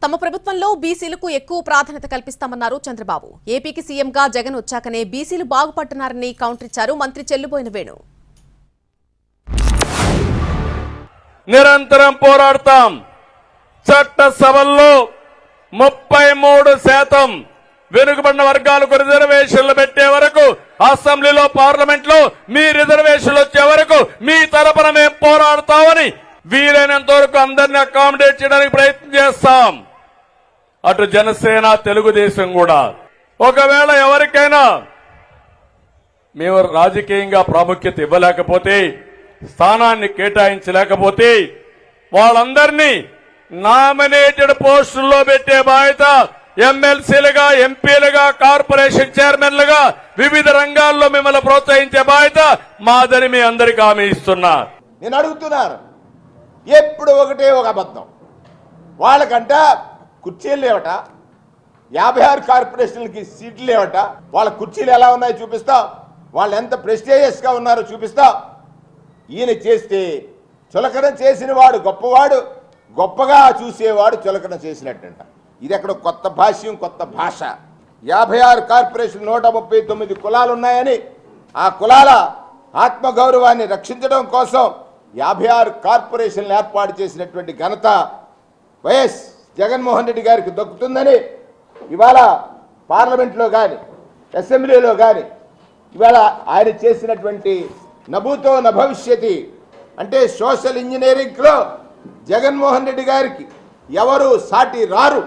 తమ ప్రభుత్వంలో బీసీలకు ఎక్కువ ప్రాధాన్యత కల్పిస్తామన్నారు చంద్రబాబు. ఏపీకి సీఎంగా జగన్ వచ్చాకనే బీసీలు బాగుపడుతున్నారని కౌంటర్ ఇచ్చారు మంత్రి చెల్లుబోయిన వేణు. నిరంతరం పోరాడతాం. చట్టసభల్లో 33% వెనుకబడిన వర్గాలకు రిజర్వేషన్లు పెట్టే వరకు, అసెంబ్లీలో పార్లమెంట్ లో మీ రిజర్వేషన్లు వచ్చే వరకు మీ తరపున మేము పోరాడతామని వీలైనంత వరకు అందరినీ అకామిడేట్ చేయడానికి ప్రయత్నం చేస్తాం. అటు జనసేన, తెలుగుదేశం కూడా. ఒకవేళ ఎవరికైనా మేము రాజకీయంగా ప్రాముఖ్యత ఇవ్వలేకపోతే, స్థానాన్ని కేటాయించలేకపోతే వాళ్ళందరినీ నామినేటెడ్ పోస్టుల్లో పెట్టే బాధ్యత ఎమ్మెల్సీలుగా, ఎంపీలుగా, కార్పొరేషన్ చైర్మన్లుగా వివిధ రంగాల్లో మిమ్మల్ని ప్రోత్సహించే బాధ్యత మాదని మీ అందరికీ హామీ ఇస్తున్నా. నేను అడుగుతున్నాను, ఎప్పుడు ఒకటే ఒక అబద్ధం. వాళ్ళకంట కుర్చీలు లేవట, 56 కార్పొరేషన్లకి సీట్లు లేవట. వాళ్ళ కుర్చీలు ఎలా ఉన్నాయో చూపిస్తా, వాళ్ళు ఎంత ప్రెస్టీజియస్గా ఉన్నారో చూపిస్తా. ఈయన చేస్తే చులకన చేసిన వాడు గొప్పవాడు, గొప్పగా చూసేవాడు చులకన చేసినట్టంట. ఇది ఎక్కడ కొత్త భాష్యం, కొత్త భాష. 56 కార్పొరేషన్ 139 కులాలు ఉన్నాయని, ఆ కులాల ఆత్మగౌరవాన్ని రక్షించడం కోసం 56 కార్పొరేషన్లు ఏర్పాటు చేసినటువంటి ఘనత వైఎస్ జగన్మోహన్ రెడ్డి గారికి దక్కుతుందని ఇవాళ పార్లమెంట్లో కానీ, అసెంబ్లీలో కానీ ఇవాళ ఆయన చేసినటువంటి నభూతో నభవిష్యతి అంటే సోషల్ ఇంజనీరింగ్లో జగన్మోహన్ రెడ్డి గారికి ఎవరు సాటి రారు.